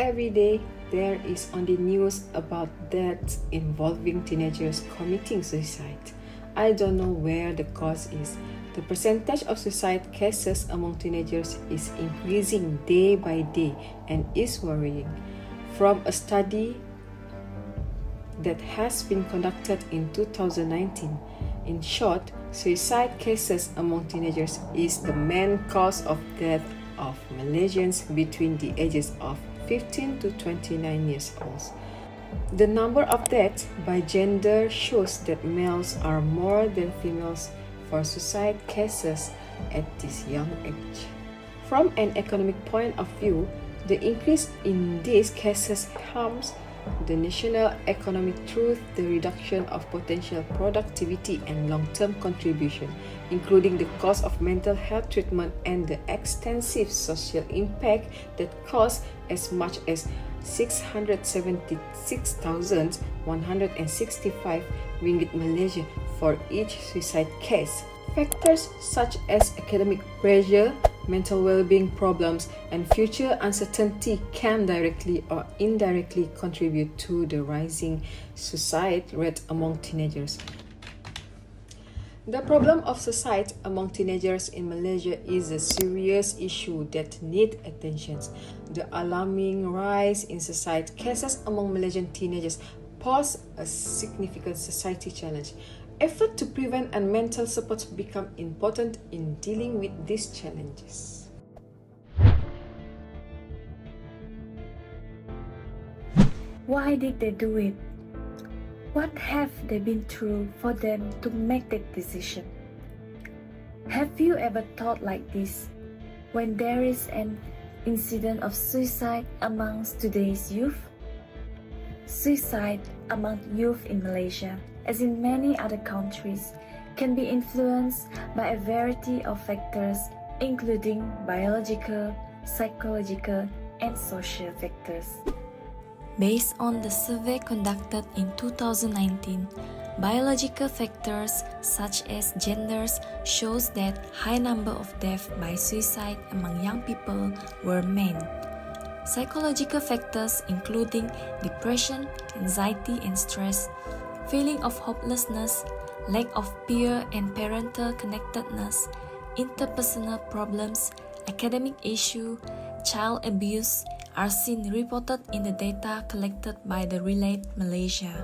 every day there is on the news about deaths involving teenagers committing suicide. I don't know where the cause is. The percentage of suicide cases among teenagers is increasing day by day and is worrying. From a study that has been conducted in 2019, in short, suicide cases among teenagers is the main cause of death of Malaysians between the ages of 15 to 29 years old. The number of deaths by gender shows that males are more than females for suicide cases at this young age. From an economic point of view, the increase in these cases harms the national economy through the reduction of potential productivity and long-term contribution, including the cost of mental health treatment and the extensive social impact that costs as much as 676,165 ringgit Malaysia for each suicide case. Factors such as academic pressure, mental well-being problems, and future uncertainty can directly or indirectly contribute to the rising suicide rate among teenagers. The problem of suicide among teenagers in Malaysia is a serious issue that needs attention. The alarming rise in suicide cases among Malaysian teenagers pose a significant society challenge. Effort to prevent and mental support become important in dealing with these challenges. Why did they do it? What have they been through for them to make that decision? Have you ever thought like this when there is an incident of suicide amongst today's youth? Suicide among youth in Malaysia, as in many other countries, can be influenced by a variety of factors including biological, psychological, and social factors. Based on the survey conducted in 2019, biological factors such as genders shows that high number of deaths by suicide among young people were men. Psychological factors including depression, anxiety and stress, feeling of hopelessness, lack of peer and parental connectedness, interpersonal problems, academic issue, child abuse are seen reported in the data collected by the Relate Malaysia.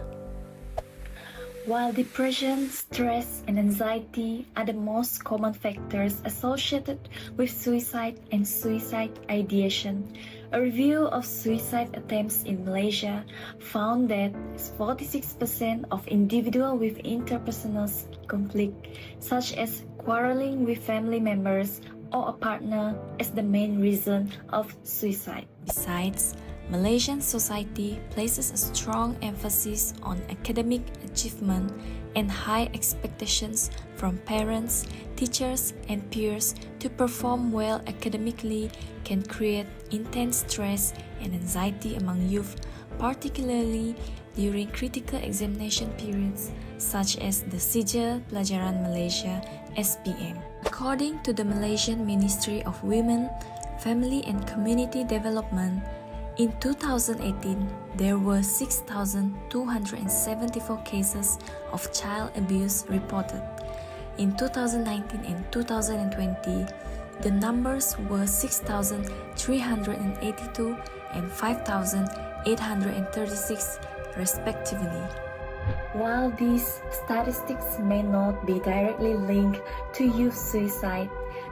While depression, stress, and anxiety are the most common factors associated with suicide and suicide ideation, a review of suicide attempts in Malaysia found that 46% of individuals with interpersonal conflict, such as quarreling with family members or a partner, is the main reason of suicide. Besides, Malaysian society places a strong emphasis on academic achievement and high expectations from parents, teachers, and peers to perform well academically can create intense stress and anxiety among youth, particularly during critical examination periods such as the Sijil Pelajaran Malaysia (SPM). According to the Malaysian Ministry of Women, Family and Community Development, in 2018, there were 6,274 cases of child abuse reported. In 2019 and 2020, the numbers were 6,382 and 5,836 respectively. While these statistics may not be directly linked to youth suicide,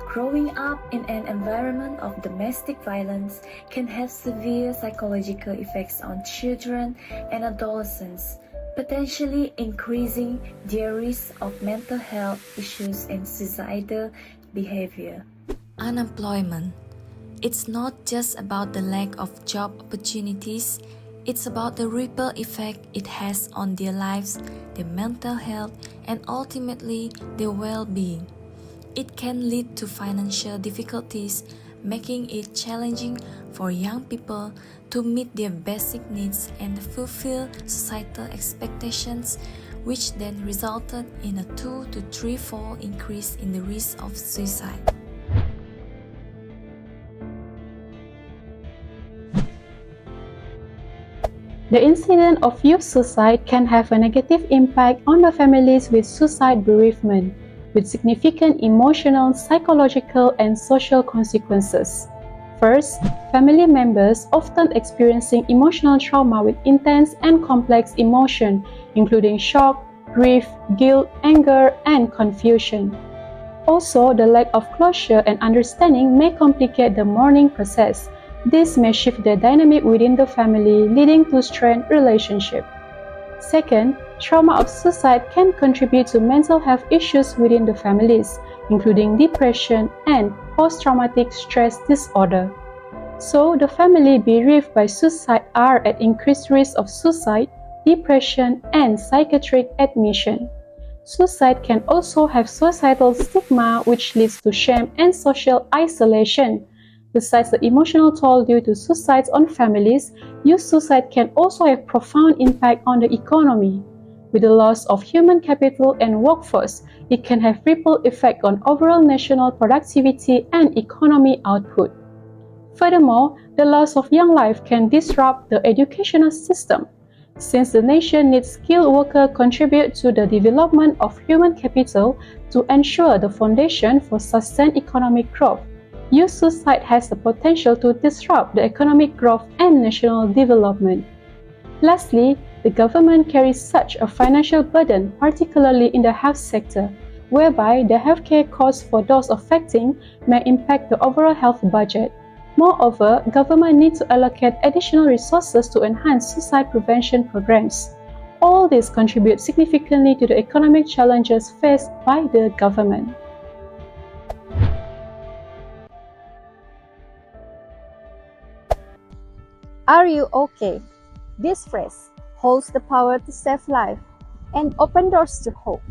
growing up in an environment of domestic violence can have severe psychological effects on children and adolescents, potentially increasing their risk of mental health issues and suicidal behavior. Unemployment. It's not just about the lack of job opportunities, it's about the ripple effect it has on their lives, their mental health, and ultimately their well-being. It can lead to financial difficulties, making it challenging for young people to meet their basic needs and fulfill societal expectations, which then resulted in a 2 to 3-fold increase in the risk of suicide. The incidence of youth suicide can have a negative impact on the families with suicide bereavement, with significant emotional, psychological, and social consequences. First, family members often experiencing emotional trauma with intense and complex emotion, including shock, grief, guilt, anger, and confusion. Also, the lack of closure and understanding may complicate the mourning process. This may shift the dynamic within the family, leading to strained relationships. Second, trauma of suicide can contribute to mental health issues within the families, including depression and post-traumatic stress disorder. So, the family bereaved by suicide are at increased risk of suicide, depression, and psychiatric admission. Suicide can also have societal stigma, which leads to shame and social isolation. Besides the emotional toll due to suicides on families, youth suicide can also have profound impact on the economy. With the loss of human capital and workforce, it can have ripple effect on overall national productivity and economy output. Furthermore, the loss of young life can disrupt the educational system. Since the nation needs skilled workers contribute to the development of human capital to ensure the foundation for sustained economic growth, youth suicide has the potential to disrupt the economic growth and national development. Lastly, the government carries such a financial burden, particularly in the health sector, whereby the healthcare costs for those affecting may impact the overall health budget. Moreover, government needs to allocate additional resources to enhance suicide prevention programs. All this contributes significantly to the economic challenges faced by the government. Are you okay? This phrase holds the power to save life and open doors to hope.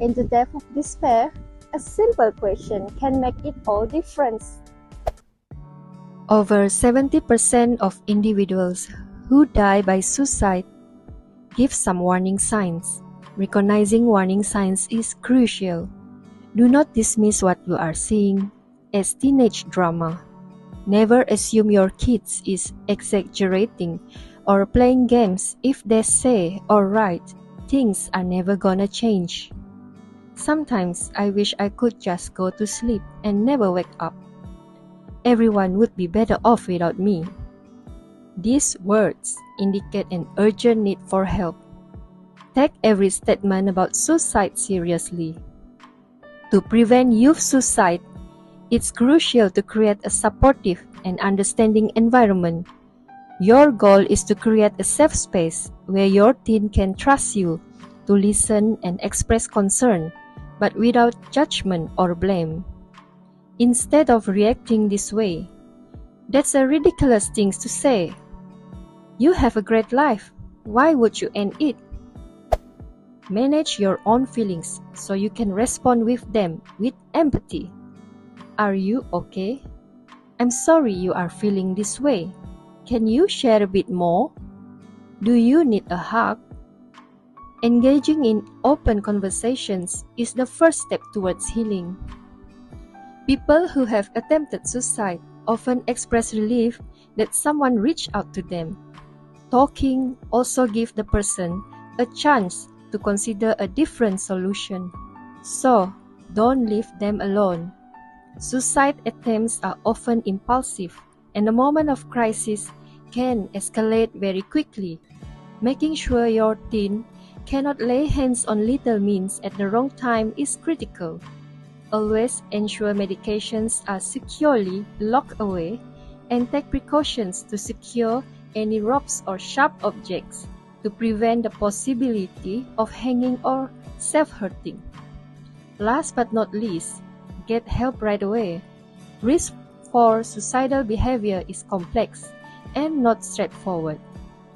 In the depth of despair, a simple question can make it all difference. Over 70% of individuals who die by suicide give some warning signs. Recognizing warning signs is crucial. Do not dismiss what you are seeing as teenage drama. Never assume your kids is exaggerating or playing games if they say or write things are never gonna change. Sometimes I wish I could just go to sleep and never wake up. Everyone would be better off without me. These words indicate an urgent need for help. Take every statement about suicide seriously. To prevent youth suicide, it's crucial to create a supportive and understanding environment. Your goal is to create a safe space where your teen can trust you to listen and express concern, but without judgment or blame. Instead of reacting this way, that's a ridiculous thing to say. You have a great life. Why would you end it? Manage your own feelings so you can respond with them with empathy. Are you okay? I'm sorry you are feeling this way. Can you share a bit more? Do you need a hug? Engaging in open conversations is the first step towards healing. People who have attempted suicide often express relief that someone reached out to them. Talking also gives the person a chance to consider a different solution. So, don't leave them alone. Suicide attempts are often impulsive, and a moment of crisis can escalate very quickly. Making sure your teen cannot lay hands on little means at the wrong time is critical. Always ensure medications are securely locked away and take precautions to secure any ropes or sharp objects to prevent the possibility of hanging or self-hurting. Last but not least, get help right away. Risk for suicidal behavior is complex and not straightforward.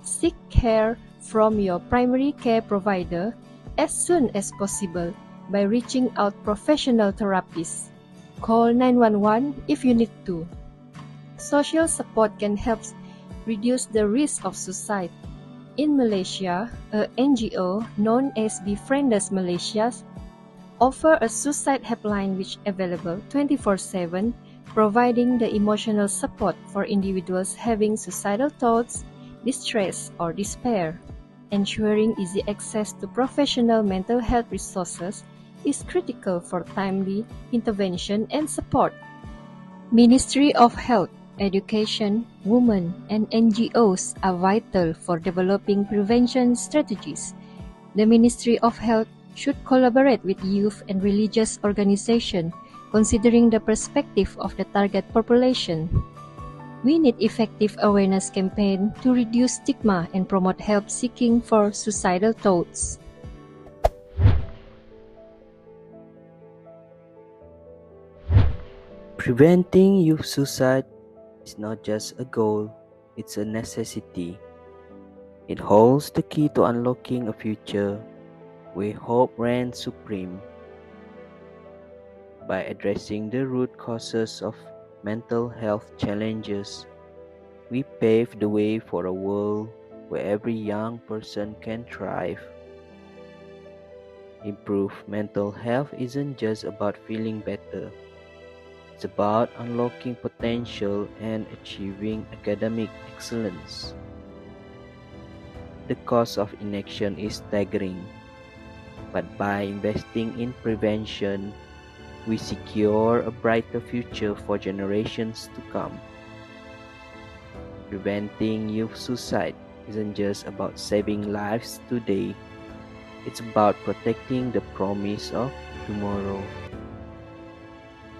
Seek care from your primary care provider as soon as possible by reaching out professional therapists. Call 911 if you need to. Social support can help reduce the risk of suicide. In Malaysia, a NGO known as Befrienders Malaysia offer a suicide helpline which is available 24/7, providing the emotional support for individuals having suicidal thoughts distress, or despair. Ensuring easy access to professional mental health resources is critical for timely intervention and support. Ministry of Health, Education, Women, and NGOs are vital for developing prevention strategies. The Ministry of Health should collaborate with youth and religious organizations, considering the perspective of the target population. We need effective awareness campaign to reduce stigma and promote help seeking for suicidal thoughts. Preventing youth suicide is not just a goal, it's a necessity. It holds the key to unlocking a future where hope reigns supreme. By addressing the root causes of mental health challenges, we pave the way for a world where every young person can thrive. Improved mental health isn't just about feeling better. It's about unlocking potential and achieving academic excellence. The cost of inaction is staggering, but by investing in prevention, we secure a brighter future for generations to come. Preventing youth suicide isn't just about saving lives today, it's about protecting the promise of tomorrow.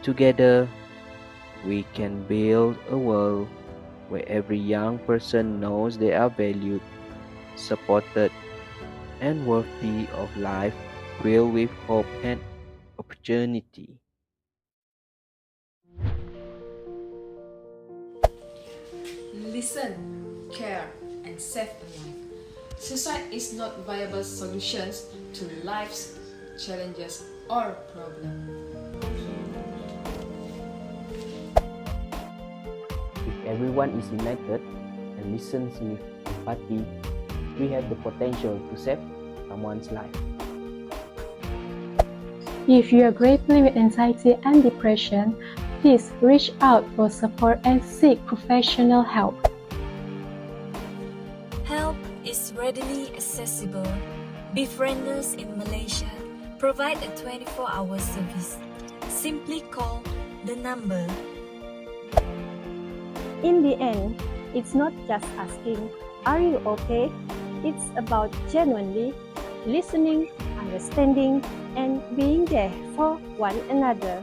Together, we can build a world where every young person knows they are valued, supported, and worthy of life filled with hope and opportunity. Listen, care, and save a life. Suicide is not viable solutions to life's challenges or problems. If everyone is united and listens with empathy, we have the potential to save someone's life. If you are grappling with anxiety and depression, please reach out for support and seek professional help. Help is readily accessible. Befrienders in Malaysia provide a 24-hour service. Simply call the number. In the end, it's not just asking, "Are you okay?" It's about genuinely listening, understanding, and being there for one another.